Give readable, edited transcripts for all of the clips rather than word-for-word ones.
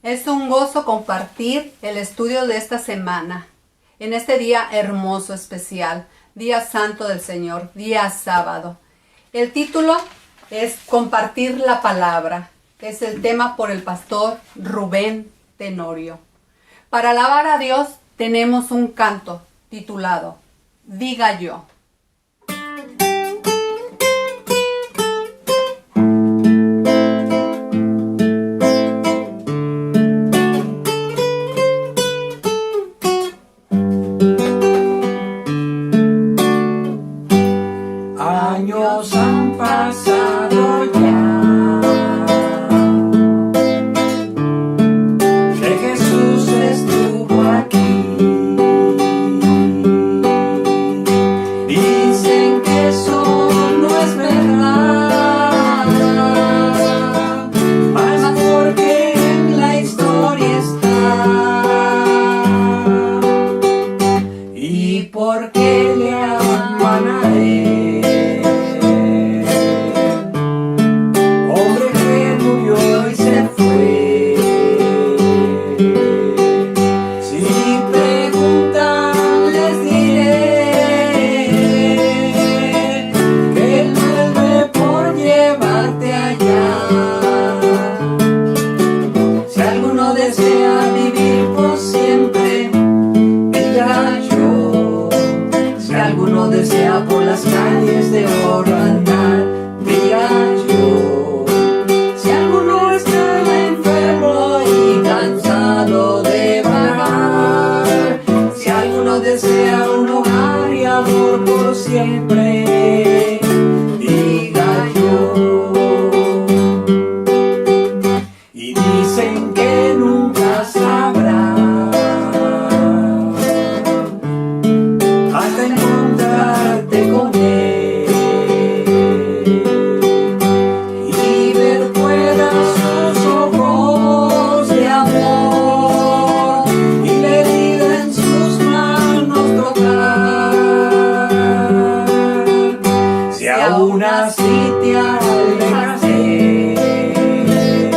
Es un gozo compartir el estudio de esta semana, en este día hermoso, especial, Día Santo del Señor, día sábado. El título es Compartir la Palabra. Es el tema por el pastor Rubén Tenorio. Para alabar a Dios tenemos un canto titulado Diga yo. Años han pasado ya, que Jesús estuvo aquí. Dicen que eso no es verdad, mas porque en la historia está, y porque le aman a él. Desea por las calles de oro andar, diga yo. Si alguno está enfermo y cansado de vagar, si alguno desea un hogar y amor por siempre, diga yo. Y dicen que nunca sabrá hasta encontrarte con él y ver fuera sus ojos de amor y la herida en sus manos tocar. Si aún así te alejas de él,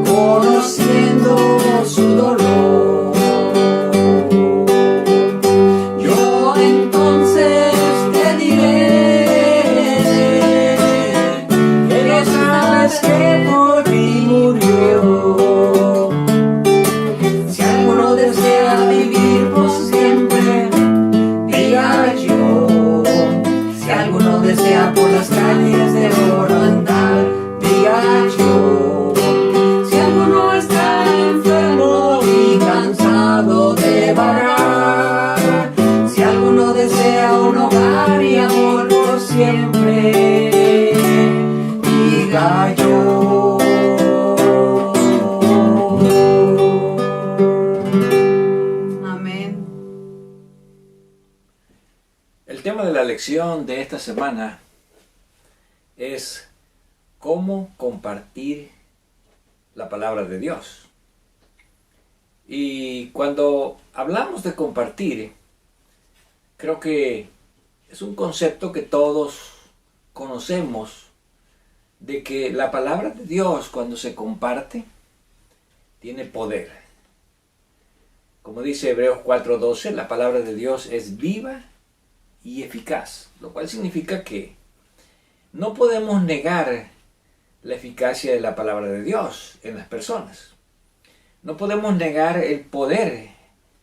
conociendo su dolor, que por ti murió. Si alguno desea vivir por siempre, diga yo. Si alguno desea por las calles de oro andar, diga yo. Si alguno está enfermo y cansado de vagar, si alguno desea un hogar y amor por siempre, diga yo. Amén. El tema de la lección de esta semana es cómo compartir la palabra de Dios. Y cuando hablamos de compartir, creo que es un concepto que todos conocemos, de que la palabra de Dios, cuando se comparte, tiene poder. Como dice Hebreos 4:12, la palabra de Dios es viva y eficaz, lo cual significa que no podemos negar la eficacia de la palabra de Dios en las personas. No podemos negar el poder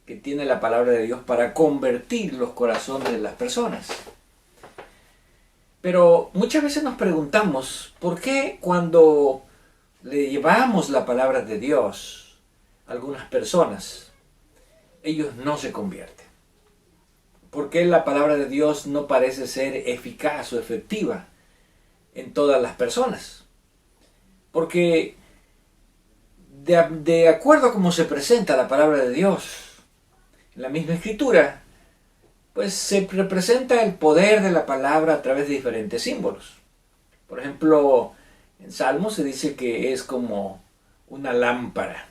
que tiene la palabra de Dios para convertir los corazones de las personas. Pero muchas veces nos preguntamos, ¿por qué cuando le llevamos la palabra de Dios a algunas personas, ellos no se convierten? ¿Por qué la palabra de Dios no parece ser eficaz o efectiva en todas las personas? Porque de acuerdo a cómo se presenta la palabra de Dios en la misma escritura, pues se representa el poder de la palabra a través de diferentes símbolos. Por ejemplo, en Salmos se dice que es como una lámpara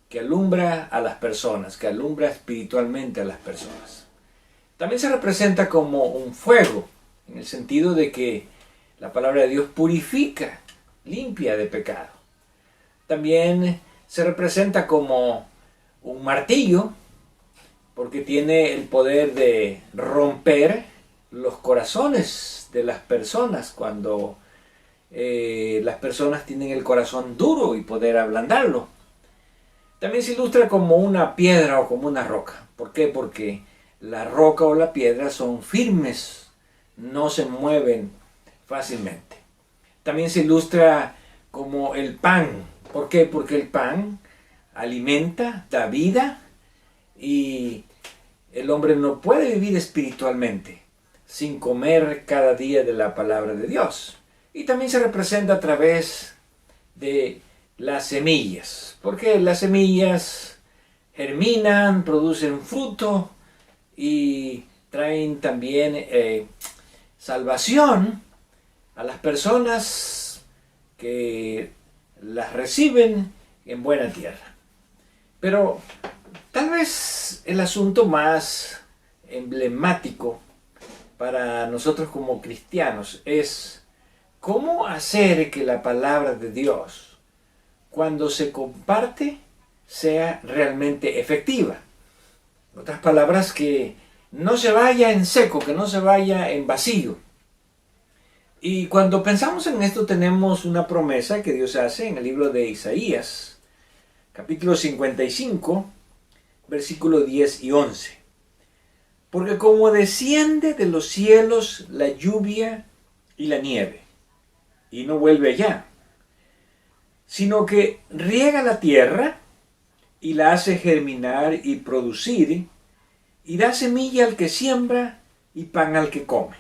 que alumbra a las personas, que alumbra espiritualmente a las personas. También se representa como un fuego, en el sentido de que la palabra de Dios purifica, limpia de pecado. También se representa como un martillo, porque tiene el poder de romper los corazones de las personas cuando las personas tienen el corazón duro y poder ablandarlo. También se ilustra como una piedra o como una roca. ¿Por qué? Porque la roca o la piedra son firmes, no se mueven fácilmente. También se ilustra como el pan. ¿Por qué? Porque el pan alimenta, da vida, y el hombre no puede vivir espiritualmente sin comer cada día de la palabra de Dios. Y también se representa a través de las semillas, porque las semillas germinan, producen fruto y traen también salvación a las personas que las reciben en buena tierra. Pero tal vez el asunto más emblemático para nosotros como cristianos es cómo hacer que la palabra de Dios, cuando se comparte, sea realmente efectiva. En otras palabras, que no se vaya en seco, que no se vaya en vacío. Y cuando pensamos en esto, tenemos una promesa que Dios hace en el libro de Isaías, capítulo 55, versículos 10 y 11. Porque como desciende de los cielos la lluvia y la nieve, y no vuelve allá, sino que riega la tierra y la hace germinar y producir, y da semilla al que siembra y pan al que come.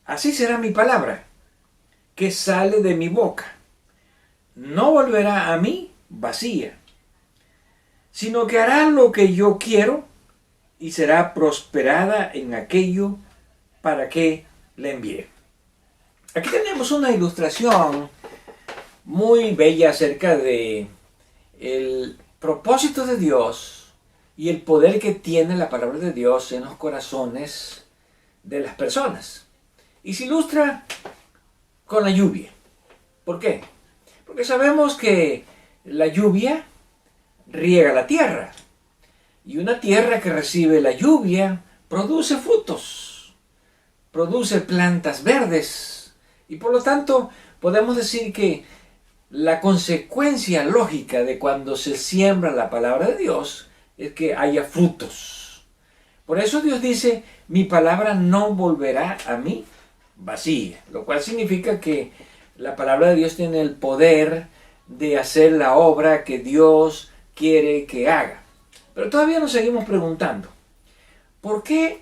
Así será mi palabra, que sale de mi boca. No volverá a mí vacía, sino que hará lo que yo quiero y será prosperada en aquello para que la envié. Aquí tenemos una ilustración muy bella acerca de el propósito de Dios y el poder que tiene la palabra de Dios en los corazones de las personas. Y se ilustra con la lluvia. ¿Por qué? Porque sabemos que la lluvia riega la tierra. Y una tierra que recibe la lluvia produce frutos, produce plantas verdes. Y por lo tanto podemos decir que la consecuencia lógica de cuando se siembra la palabra de Dios es que haya frutos. Por eso Dios dice, mi palabra no volverá a mí vacía, lo cual significa que la palabra de Dios tiene el poder de hacer la obra que Dios quiere que haga. Pero todavía nos seguimos preguntando, ¿por qué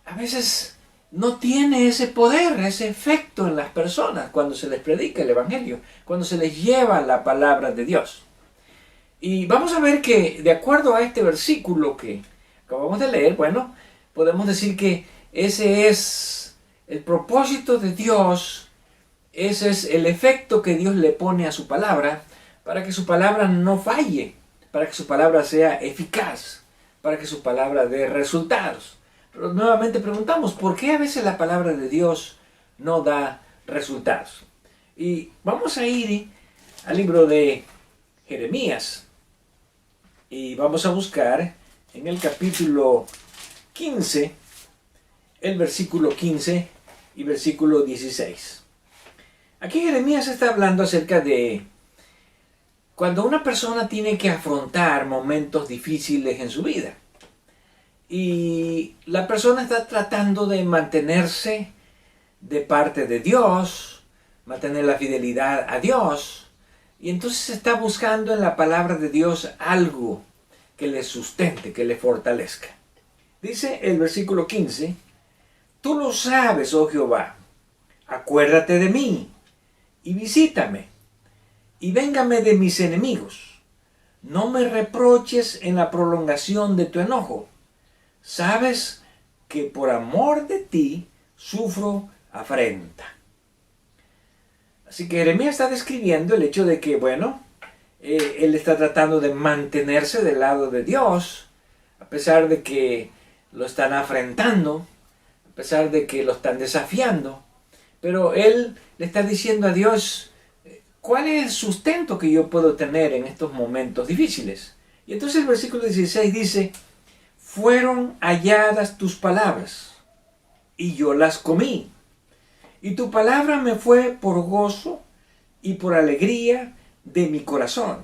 a veces no tiene ese poder, ese efecto en las personas cuando se les predica el Evangelio, cuando se les lleva la palabra de Dios? Y vamos a ver que de acuerdo a este versículo que acabamos de leer, bueno, podemos decir que ese es el propósito de Dios, ese es el efecto que Dios le pone a su palabra para que su palabra no falle, para que su palabra sea eficaz, para que su palabra dé resultados. Pero nuevamente preguntamos, ¿por qué a veces la palabra de Dios no da resultados? Y vamos a ir al libro de Jeremías y vamos a buscar en el capítulo 15, el versículo 15 y versículo 16. Aquí Jeremías está hablando acerca de cuando una persona tiene que afrontar momentos difíciles en su vida. Y la persona está tratando de mantenerse de parte de Dios, mantener la fidelidad a Dios. Y entonces está buscando en la palabra de Dios algo que le sustente, que le fortalezca. Dice el versículo 15, tú lo sabes, oh Jehová, acuérdate de mí y visítame y véngame de mis enemigos. No me reproches en la prolongación de tu enojo. Sabes que por amor de ti sufro afrenta. Así que Jeremías está describiendo el hecho de que, bueno, él está tratando de mantenerse del lado de Dios, a pesar de que lo están afrentando, a pesar de que lo están desafiando. Pero él le está diciendo a Dios, ¿cuál es el sustento que yo puedo tener en estos momentos difíciles? Y entonces el versículo 16 dice, fueron halladas tus palabras, y yo las comí. Y tu palabra me fue por gozo y por alegría de mi corazón,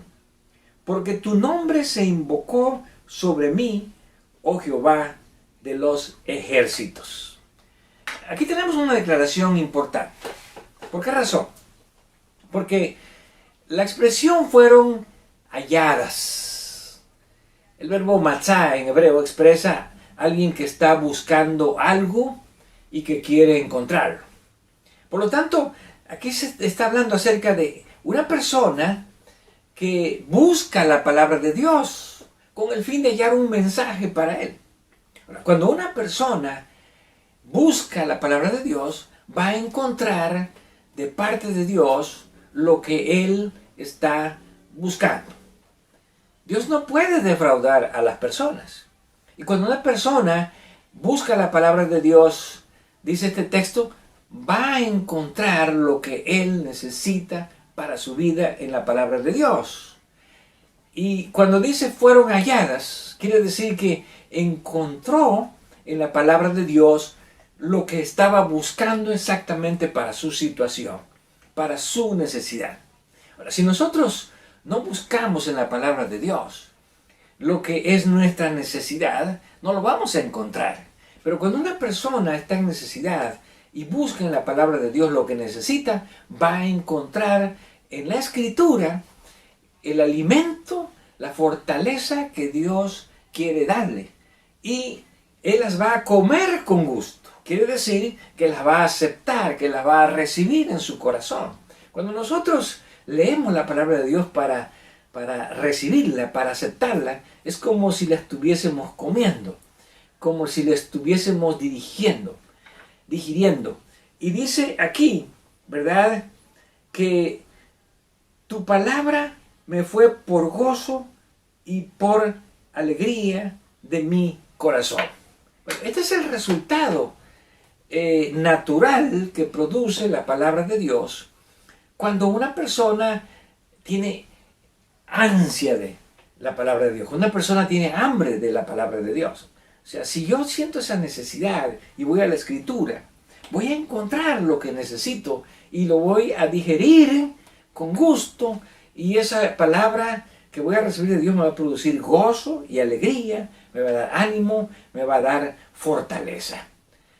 porque tu nombre se invocó sobre mí, oh Jehová de los ejércitos. Aquí tenemos una declaración importante. ¿Por qué razón? Porque la expresión fueron halladas. El verbo matzah en hebreo expresa a alguien que está buscando algo y que quiere encontrarlo. Por lo tanto, aquí se está hablando acerca de una persona que busca la palabra de Dios con el fin de hallar un mensaje para él. Cuando una persona busca la palabra de Dios, va a encontrar de parte de Dios lo que él está buscando. Dios no puede defraudar a las personas. Y cuando una persona busca la palabra de Dios, dice este texto, va a encontrar lo que él necesita para su vida en la palabra de Dios. Y cuando dice fueron halladas, quiere decir que encontró en la palabra de Dios lo que estaba buscando exactamente para su situación, para su necesidad. Ahora, si nosotros no buscamos en la palabra de Dios lo que es nuestra necesidad, no lo vamos a encontrar. Pero cuando una persona está en necesidad y busca en la palabra de Dios lo que necesita, va a encontrar en la Escritura el alimento, la fortaleza que Dios quiere darle. Y Él las va a comer con gusto. Quiere decir que las va a aceptar, que las va a recibir en su corazón. Cuando nosotros leemos la palabra de Dios para recibirla, para aceptarla, es como si la estuviésemos comiendo, como si la estuviésemos digiriendo. Y dice aquí, ¿verdad?, que tu palabra me fue por gozo y por alegría de mi corazón. Bueno, este es el resultado natural que produce la palabra de Dios cuando una persona tiene ansia de la palabra de Dios, cuando una persona tiene hambre de la palabra de Dios. O sea, si yo siento esa necesidad y voy a la Escritura, voy a encontrar lo que necesito y lo voy a digerir con gusto, y esa palabra que voy a recibir de Dios me va a producir gozo y alegría, me va a dar ánimo, me va a dar fortaleza.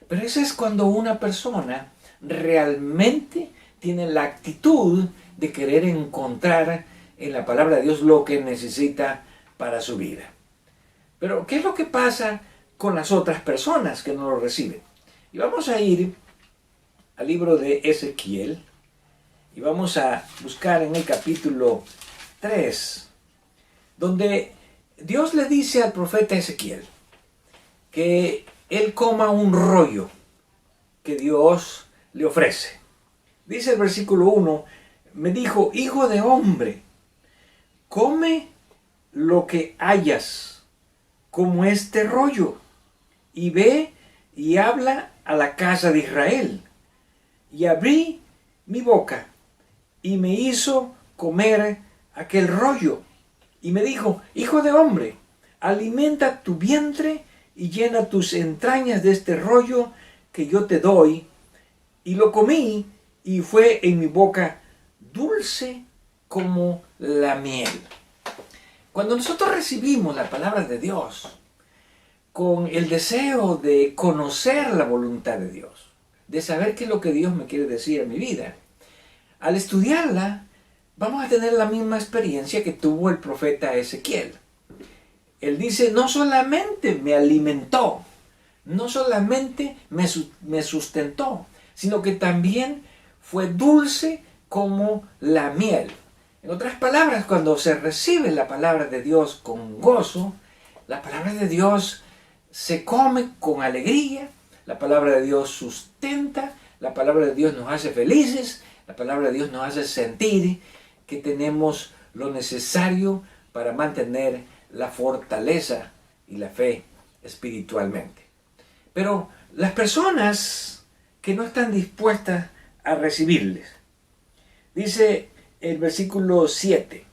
Pero eso es cuando una persona realmente tiene la actitud de querer encontrar en la palabra de Dios lo que necesita para su vida. Pero, ¿qué es lo que pasa con las otras personas que no lo reciben? Y vamos a ir al libro de Ezequiel y vamos a buscar en el capítulo 3, donde Dios le dice al profeta Ezequiel que él coma un rollo que Dios le ofrece. Dice el versículo 1, me dijo, hijo de hombre, come lo que hayas como este rollo, y ve y habla a la casa de Israel. Y abrí mi boca, y me hizo comer aquel rollo. Y me dijo, hijo de hombre, alimenta tu vientre y llena tus entrañas de este rollo que yo te doy. Y lo comí, y fue en mi boca dulce como la miel. Cuando nosotros recibimos la palabra de Dios con el deseo de conocer la voluntad de Dios, de saber qué es lo que Dios me quiere decir en mi vida, al estudiarla vamos a tener la misma experiencia que tuvo el profeta Ezequiel. Él dice, no solamente me alimentó, no solamente me sustentó, sino que también fue dulce como la miel. En otras palabras, cuando se recibe la palabra de Dios con gozo, la palabra de Dios se come con alegría, la palabra de Dios sustenta, la palabra de Dios nos hace felices, la palabra de Dios nos hace sentir que tenemos lo necesario para mantener la fortaleza y la fe espiritualmente. Pero las personas que no están dispuestas a recibirles, dice el versículo 7.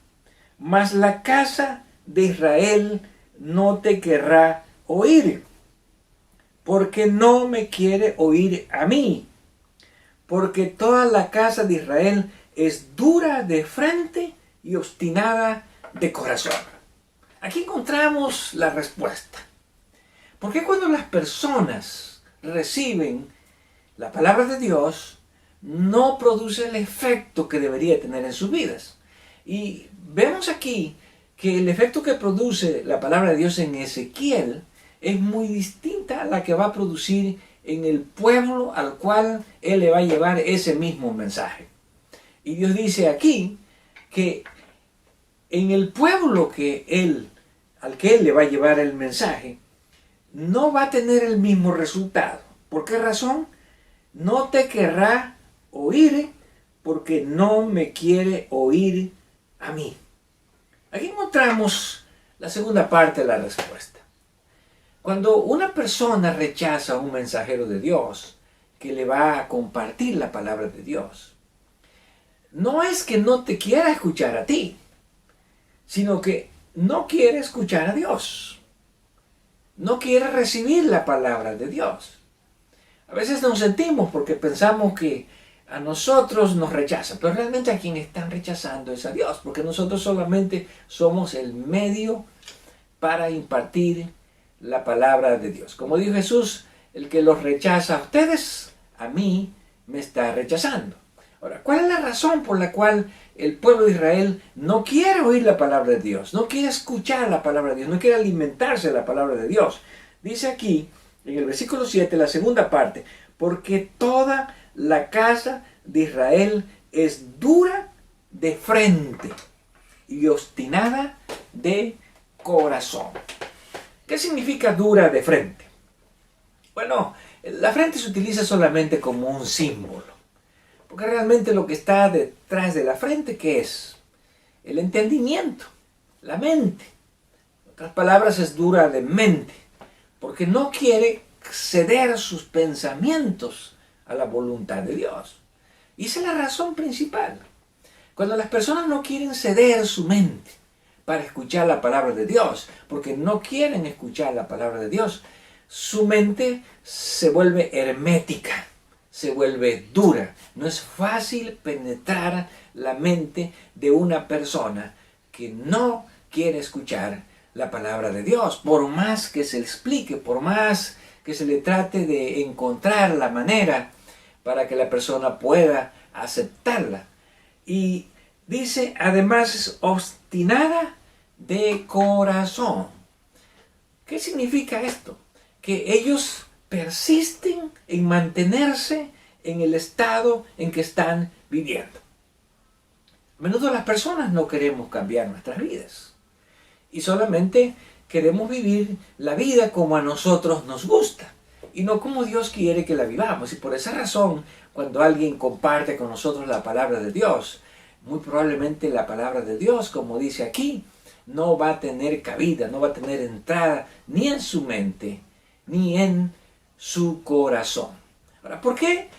Mas la casa de Israel no te querrá oír, porque no me quiere oír a mí, porque toda la casa de Israel es dura de frente y obstinada de corazón. Aquí encontramos la respuesta. ¿Por qué cuando las personas reciben la palabra de Dios no produce el efecto que debería tener en sus vidas? Y vemos aquí que el efecto que produce la palabra de Dios en Ezequiel es muy distinta a la que va a producir en el pueblo al cual él le va a llevar ese mismo mensaje. Y Dios dice aquí que en el pueblo al que él le va a llevar el mensaje, no va a tener el mismo resultado. ¿Por qué razón? No te querrá oír porque no me quiere oír a mí. Aquí encontramos la segunda parte de la respuesta. Cuando una persona rechaza a un mensajero de Dios que le va a compartir la palabra de Dios, no es que no te quiera escuchar a ti, sino que no quiere escuchar a Dios. No quiere recibir la palabra de Dios. A veces nos sentimos porque pensamos que a nosotros nos rechazan, pero realmente a quien están rechazando es a Dios, porque nosotros solamente somos el medio para impartir la palabra de Dios. Como dijo Jesús, el que los rechaza a ustedes, a mí me está rechazando. Ahora, ¿cuál es la razón por la cual el pueblo de Israel no quiere oír la palabra de Dios? No quiere escuchar la palabra de Dios, no quiere alimentarse de la palabra de Dios. Dice aquí, en el versículo 7, la segunda parte, porque toda la casa de Israel es dura de frente y obstinada de corazón. ¿Qué significa dura de frente? Bueno, la frente se utiliza solamente como un símbolo. Porque realmente lo que está detrás de la frente, ¿qué es? El entendimiento, la mente. En otras palabras, es dura de mente, porque no quiere ceder sus pensamientos a la voluntad de Dios. Y esa es la razón principal. Cuando las personas no quieren ceder su mente para escuchar la palabra de Dios, porque no quieren escuchar la palabra de Dios, su mente se vuelve hermética, se vuelve dura. No es fácil penetrar la mente de una persona que no quiere escuchar la palabra de Dios. Por más que se le explique, por más que se le trate de encontrar la manera para que la persona pueda aceptarla. Y dice, además, es obstinada de corazón. ¿Qué significa esto? Que ellos persisten en mantenerse en el estado en que están viviendo. A menudo las personas no queremos cambiar nuestras vidas y solamente queremos vivir la vida como a nosotros nos gusta y no como Dios quiere que la vivamos. Y por esa razón, cuando alguien comparte con nosotros la palabra de Dios, muy probablemente la palabra de Dios, como dice aquí, no va a tener cabida, no va a tener entrada ni en su mente ni en su corazón. Ahora, ¿por qué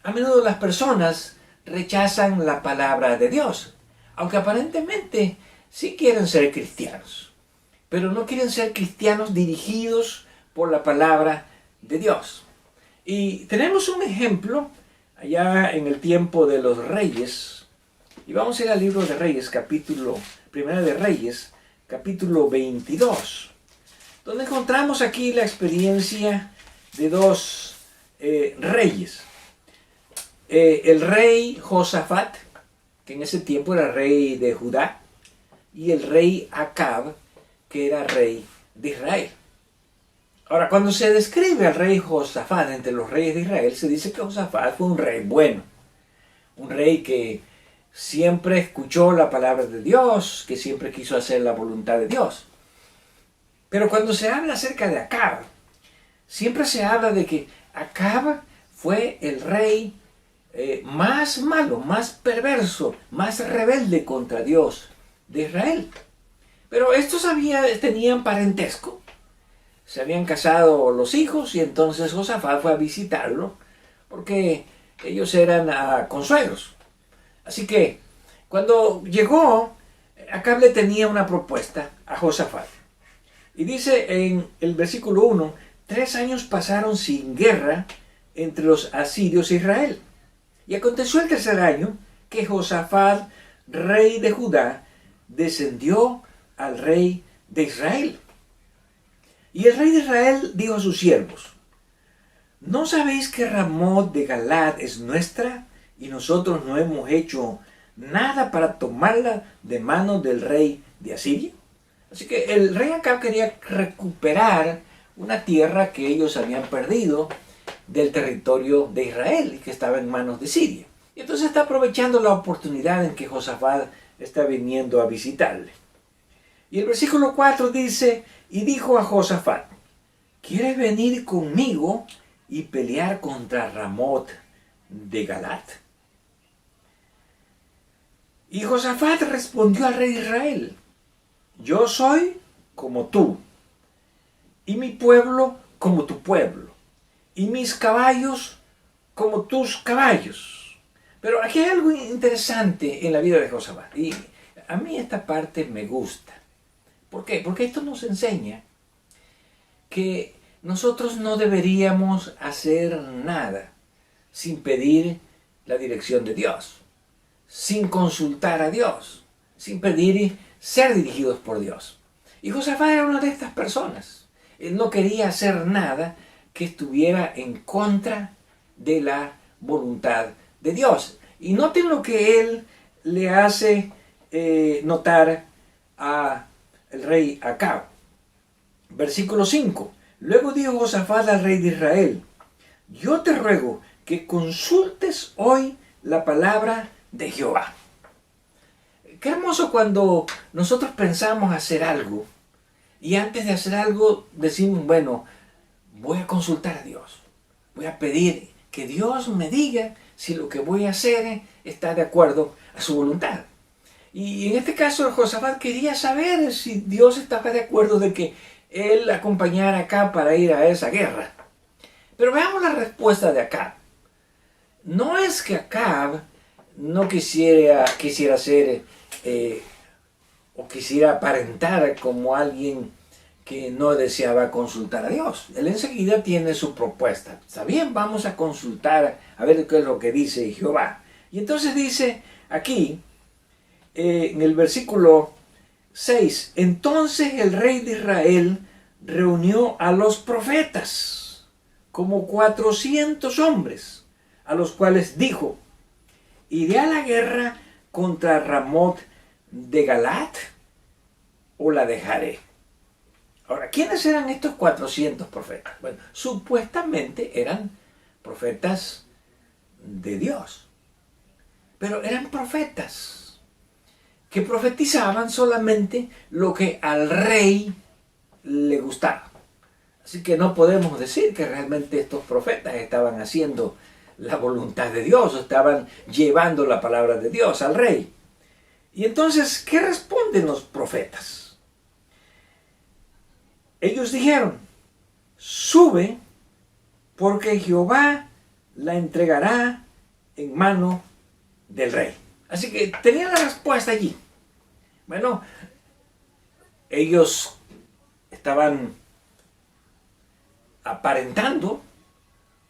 a menudo las personas rechazan la palabra de Dios? Aunque aparentemente sí quieren ser cristianos, pero no quieren ser cristianos dirigidos por la palabra de Dios. Y tenemos un ejemplo allá en el tiempo de los reyes, y vamos a ir al libro de Reyes, Primera de Reyes, capítulo 22, donde encontramos aquí la experiencia de dos reyes. El rey Josafat, que en ese tiempo era rey de Judá, y el rey Acab, que era rey de Israel. Ahora, cuando se describe al rey Josafat entre los reyes de Israel, se dice que Josafat fue un rey bueno, un rey que siempre escuchó la palabra de Dios, que siempre quiso hacer la voluntad de Dios. Pero cuando se habla acerca de Acab, siempre se habla de que Acab fue el rey más malo, más perverso, más rebelde contra Dios de Israel. Pero estos tenían parentesco. Se habían casado los hijos y entonces Josafat fue a visitarlo porque ellos eran consuegros. Así que Cuando llegó, Acab le tenía una propuesta a Josafat. Y dice en el versículo 1, 3 años pasaron sin guerra entre los asirios e Israel. Y aconteció el 3er año que Josafat, rey de Judá, descendió al rey de Israel. Y el rey de Israel dijo a sus siervos: ¿no sabéis que Ramot de Galad es nuestra y nosotros no hemos hecho nada para tomarla de manos del rey de Asiria? Así que el rey Acab quería recuperar una tierra que ellos habían perdido del territorio de Israel y que estaba en manos de Siria. Y entonces está aprovechando la oportunidad en que Josafat está viniendo a visitarle. Y el versículo 4 dice: y dijo a Josafat: ¿quieres venir conmigo y pelear contra Ramot de Galad? Y Josafat respondió al rey de Israel: yo soy como tú, y mi pueblo como tu pueblo, y mis caballos como tus caballos. Pero aquí hay algo interesante en la vida de Josafat, y a mí esta parte me gusta. ¿Por qué? Porque esto nos enseña que nosotros no deberíamos hacer nada sin pedir la dirección de Dios, sin consultar a Dios, sin pedir ser dirigidos por Dios. Y Josafat era una de estas personas. Él no quería hacer nada que estuviera en contra de la voluntad de Dios. Y noten lo que él le hace notar al rey Acab. Versículo 5. Luego dijo Josafat al rey de Israel: yo te ruego que consultes hoy la palabra de Jehová. Qué hermoso cuando nosotros pensamos hacer algo y antes de hacer algo decimos: bueno, voy a consultar a Dios, voy a pedir que Dios me diga si lo que voy a hacer está de acuerdo a su voluntad. Y en este caso Josafat quería saber si Dios estaba de acuerdo de que él acompañara a Acab para ir a esa guerra. Pero veamos la respuesta de Acab. No es que Acab no quisiera ser o quisiera aparentar como alguien que no deseaba consultar a Dios. Él enseguida tiene su propuesta. Está bien, vamos a consultar a ver qué es lo que dice Jehová. Y entonces dice aquí, en el versículo 6, entonces el rey de Israel reunió a los profetas, como 400 hombres, a los cuales dijo: ¿iré a la guerra contra Ramot de Galad o la dejaré? Ahora, ¿quiénes eran estos 400 profetas? Bueno, supuestamente eran profetas de Dios, pero eran profetas que profetizaban solamente lo que al rey le gustaba. Así que no podemos decir que realmente estos profetas estaban haciendo la voluntad de Dios, o estaban llevando la palabra de Dios al rey. Y entonces, ¿qué responden los profetas? Ellos dijeron: sube, porque Jehová la entregará en mano del rey. Así que tenían la respuesta allí. Bueno, ellos estaban aparentando,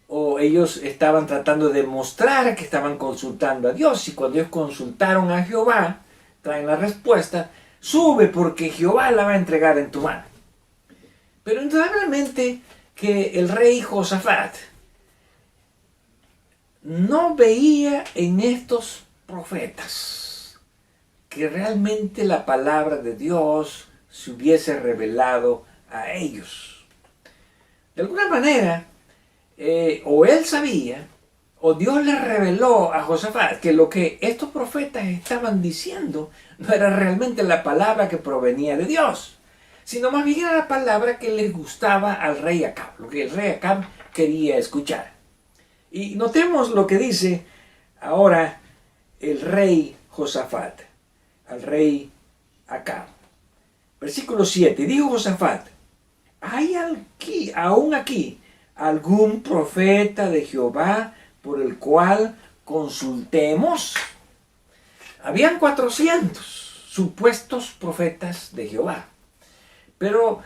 o ellos estaban tratando de mostrar que estaban consultando a Dios. Y cuando ellos consultaron a Jehová, traen la respuesta: sube, porque Jehová la va a entregar en tu mano. Pero indudablemente que el rey Josafat no veía en estos profetas que realmente la palabra de Dios se hubiese revelado a ellos. De alguna manera, o él sabía, o Dios le reveló a Josafat que lo que estos profetas estaban diciendo no era realmente la palabra que provenía de Dios, sino más bien era la palabra que les gustaba al rey Acab, lo que el rey Acab quería escuchar. Y notemos lo que dice ahora el rey Josafat al rey Acab. Versículo 7. Dijo Josafat: ¿hay aún aquí algún profeta de Jehová por el cual consultemos? Habían 400 supuestos profetas de Jehová. Pero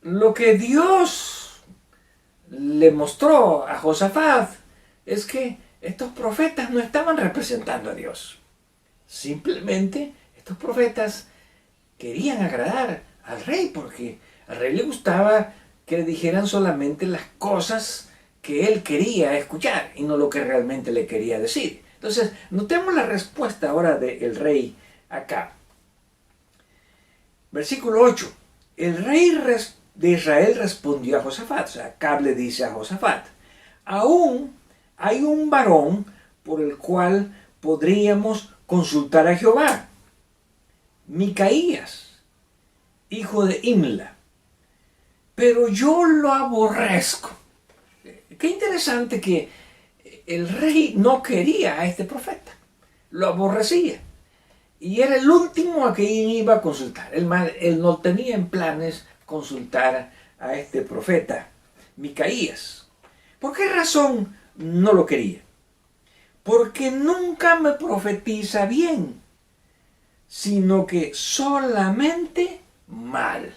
lo que Dios le mostró a Josafat es que estos profetas no estaban representando a Dios. Simplemente estos profetas querían agradar al rey, porque al rey le gustaba que le dijeran solamente las cosas que él quería escuchar y no lo que realmente le quería decir. Entonces, notemos la respuesta ahora del rey Acab. Versículo 8. El rey de Israel respondió a Josafat. O sea, Acab le dice a Josafat: aún hay un varón por el cual podríamos consultar a Jehová, Micaías, hijo de Imla, pero yo lo aborrezco. Qué interesante que el rey no quería a este profeta, lo aborrecía, y era el último a quien iba a consultar. Él no tenía en planes consultar a este profeta, Micaías. ¿Por qué razón no lo quería? Porque nunca me profetiza bien, sino que solamente mal.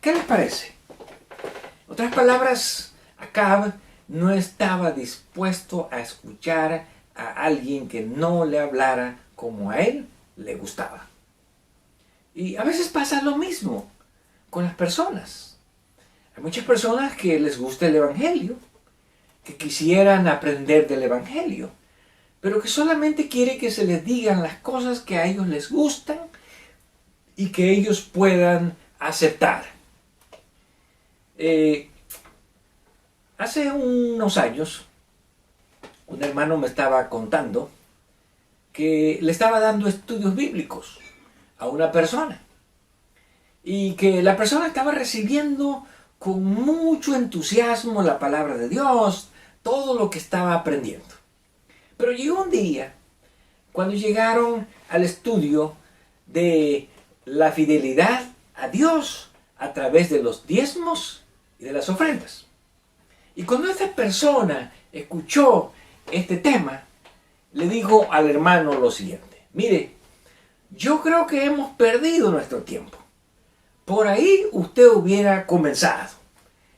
¿Qué les parece? En otras palabras, Acab no estaba dispuesto a escuchar a alguien que no le hablara como a él le gustaba. Y a veces pasa lo mismo con las personas. Hay muchas personas que les gusta el Evangelio, que quisieran aprender del Evangelio, pero que solamente quiere que se les digan las cosas que a ellos les gustan y que ellos puedan aceptar. Hace unos años, un hermano me estaba contando que le estaba dando estudios bíblicos a una persona y que la persona estaba recibiendo con mucho entusiasmo la palabra de Dios, todo lo que estaba aprendiendo. Pero llegó un día cuando llegaron al estudio de la fidelidad a Dios a través de los diezmos y de las ofrendas. Y cuando esta persona escuchó este tema, le dijo al hermano lo siguiente: mire, yo creo que hemos perdido nuestro tiempo. Por ahí usted hubiera comenzado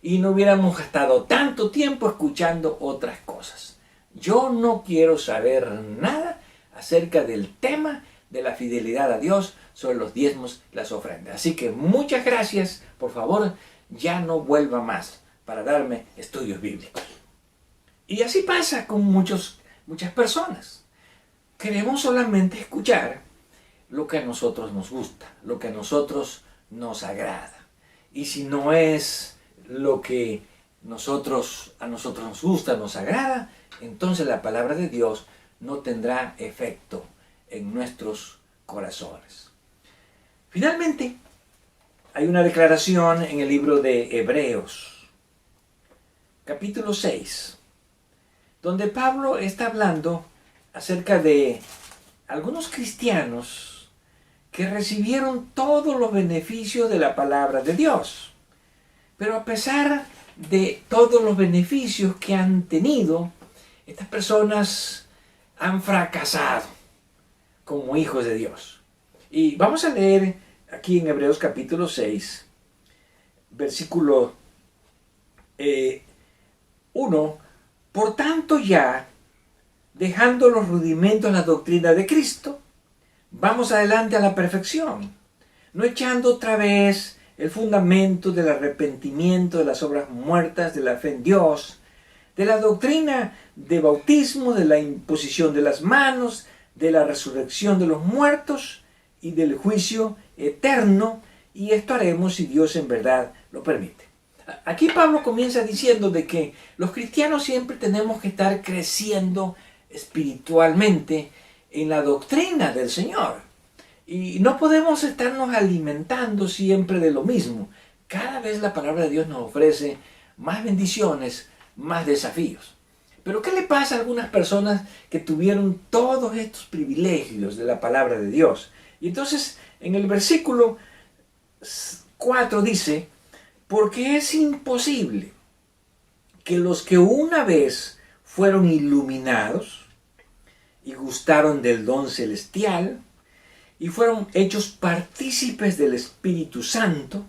y no hubiéramos gastado tanto tiempo escuchando otras cosas. Yo no quiero saber nada acerca del tema de la fidelidad a Dios sobre los diezmos y las ofrendas. Así que muchas gracias, por favor, ya no vuelva más para darme estudios bíblicos. Y así pasa con muchas personas. Queremos solamente escuchar lo que a nosotros nos gusta, lo que a nosotros nos agrada. Y si no es lo que a nosotros nos gusta, nos agrada, entonces la palabra de Dios no tendrá efecto en nuestros corazones. Finalmente, hay una declaración en el libro de Hebreos, capítulo 6, donde Pablo está hablando acerca de algunos cristianos que recibieron todos los beneficios de la palabra de Dios. Pero a pesar de todos los beneficios que han tenido, estas personas han fracasado como hijos de Dios. Y vamos a leer aquí en Hebreos capítulo 6, versículo 1. Por tanto ya, dejando los rudimentos de la doctrina de Cristo, vamos adelante a la perfección, no echando otra vez el fundamento del arrepentimiento de las obras muertas, de la fe en Dios, de la doctrina de bautismo, de la imposición de las manos, de la resurrección de los muertos y del juicio eterno, y esto haremos si Dios en verdad lo permite. Aquí Pablo comienza diciendo de que los cristianos siempre tenemos que estar creciendo espiritualmente en la doctrina del Señor. Y no podemos estarnos alimentando siempre de lo mismo. Cada vez la palabra de Dios nos ofrece más bendiciones, más desafíos. Pero ¿qué le pasa a algunas personas que tuvieron todos estos privilegios de la palabra de Dios? Y entonces en el versículo 4 dice: porque es imposible que los que una vez fueron iluminados y gustaron del don celestial y fueron hechos partícipes del Espíritu Santo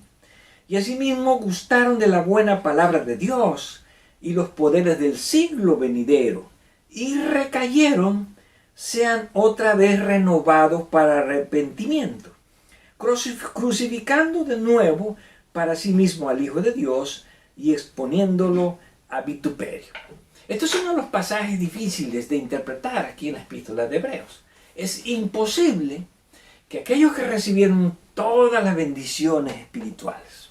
y asimismo gustaron de la buena palabra de Dios y los poderes del siglo venidero y recayeron, sean otra vez renovados para arrepentimiento, crucificando de nuevo para sí mismo al Hijo de Dios y exponiéndolo a vituperio. Estos son uno de los pasajes difíciles de interpretar aquí en la Epístola de Hebreos. Es imposible que aquellos que recibieron todas las bendiciones espirituales,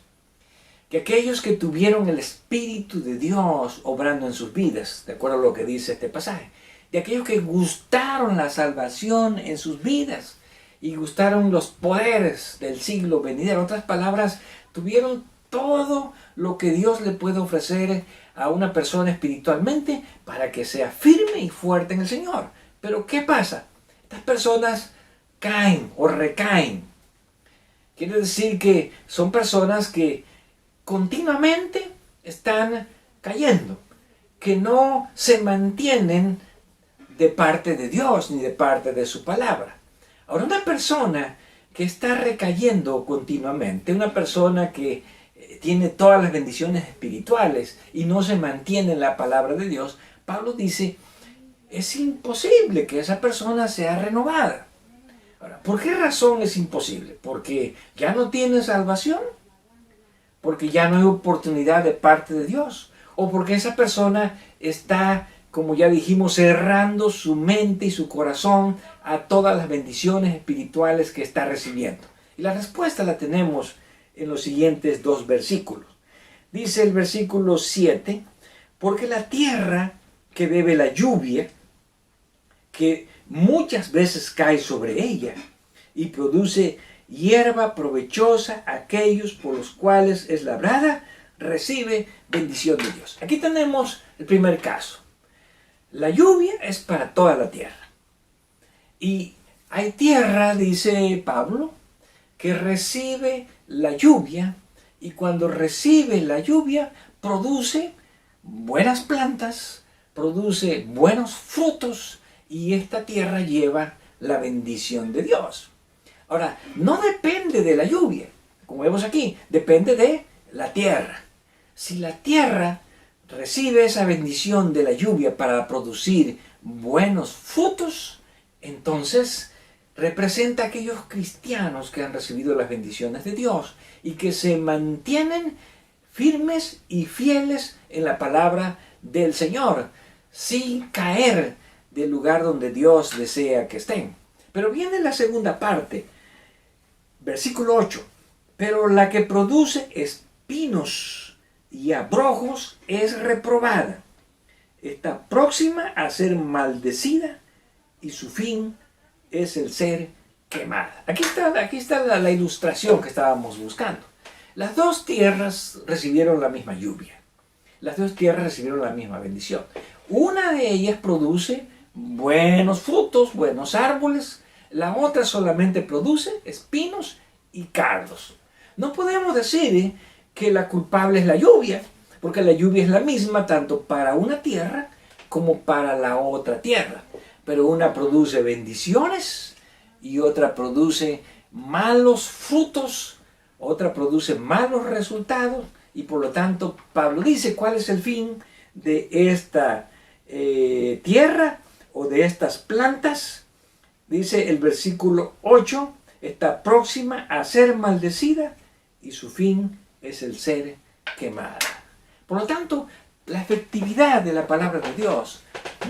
que aquellos que tuvieron el Espíritu de Dios obrando en sus vidas, de acuerdo a lo que dice este pasaje, de aquellos que gustaron la salvación en sus vidas y gustaron los poderes del siglo venidero, en otras palabras, tuvieron todo lo que Dios le puede ofrecer a una persona espiritualmente para que sea firme y fuerte en el Señor. Pero ¿qué pasa? Estas personas caen o recaen. Quiere decir que son personas que continuamente están cayendo, que no se mantienen de parte de Dios ni de parte de su palabra. Ahora, una persona que está recayendo continuamente, una persona que tiene todas las bendiciones espirituales y no se mantiene en la palabra de Dios, Pablo dice, es imposible que esa persona sea renovada. Ahora, ¿por qué razón es imposible? ¿Porque ya no tiene salvación? ¿Porque ya no hay oportunidad de parte de Dios? ¿O porque esa persona está, como ya dijimos, cerrando su mente y su corazón a todas las bendiciones espirituales que está recibiendo? Y la respuesta la tenemos en los siguientes dos versículos. Dice el versículo 7, porque la tierra que bebe la lluvia, que muchas veces cae sobre ella y produce hierba provechosa a aquellos por los cuales es labrada, recibe bendición de Dios. Aquí tenemos el primer caso. La lluvia es para toda la tierra. Y hay tierra, dice Pablo, que recibe la lluvia y cuando recibe la lluvia produce buenas plantas, produce buenos frutos y esta tierra lleva la bendición de Dios. Ahora, no depende de la lluvia, como vemos aquí, depende de la tierra. Si la tierra recibe esa bendición de la lluvia para producir buenos frutos, entonces representa a aquellos cristianos que han recibido las bendiciones de Dios y que se mantienen firmes y fieles en la palabra del Señor, sin caer del lugar donde Dios desea que estén. Pero viene la segunda parte, versículo 8. Pero la que produce espinos y abrojos es reprobada. Está próxima a ser maldecida y su fin es el ser quemada. Aquí está la ilustración que estábamos buscando. Las dos tierras recibieron la misma lluvia. Las dos tierras recibieron la misma bendición. Una de ellas produce buenos frutos, buenos árboles. La otra solamente produce espinos y cardos. No podemos decir que la culpable es la lluvia, porque la lluvia es la misma tanto para una tierra como para la otra tierra. Pero una produce bendiciones y otra produce malos frutos, otra produce malos resultados y por lo tanto Pablo dice cuál es el fin de esta tierra o de estas plantas. Dice el versículo 8, está próxima a ser maldecida y su fin es el ser quemada. Por lo tanto, la efectividad de la palabra de Dios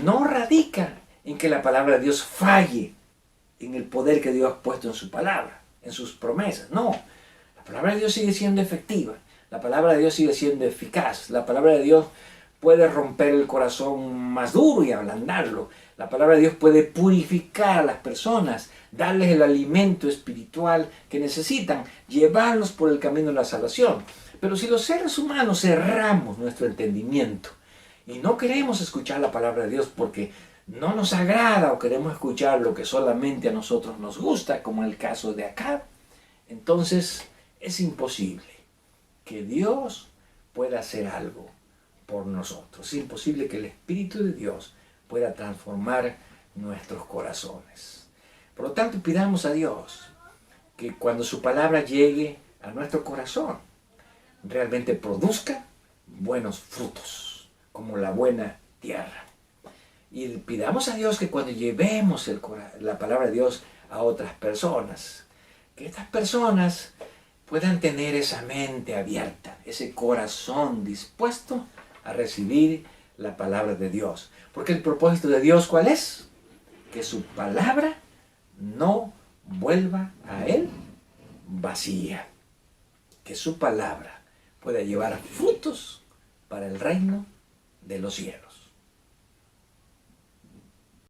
no radica en que la palabra de Dios falle en el poder que Dios ha puesto en su palabra, en sus promesas. No, la palabra de Dios sigue siendo efectiva, la palabra de Dios sigue siendo eficaz, la palabra de Dios puede romper el corazón más duro y ablandarlo, la palabra de Dios puede purificar a las personas, darles el alimento espiritual que necesitan, llevarlos por el camino de la salvación. Pero si los seres humanos cerramos nuestro entendimiento y no queremos escuchar la palabra de Dios porque no nos agrada o queremos escuchar lo que solamente a nosotros nos gusta, como en el caso de Acab, entonces es imposible que Dios pueda hacer algo por nosotros. Es imposible que el Espíritu de Dios pueda transformar nuestros corazones. Por lo tanto, pidamos a Dios que cuando su palabra llegue a nuestro corazón, realmente produzca buenos frutos, como la buena tierra. Y pidamos a Dios que cuando llevemos la palabra de Dios a otras personas, que estas personas puedan tener esa mente abierta, ese corazón dispuesto a recibir la palabra de Dios. Porque el propósito de Dios, ¿cuál es? Que su palabra no vuelva a Él vacía. Que su palabra pueda llevar frutos para el reino de los cielos.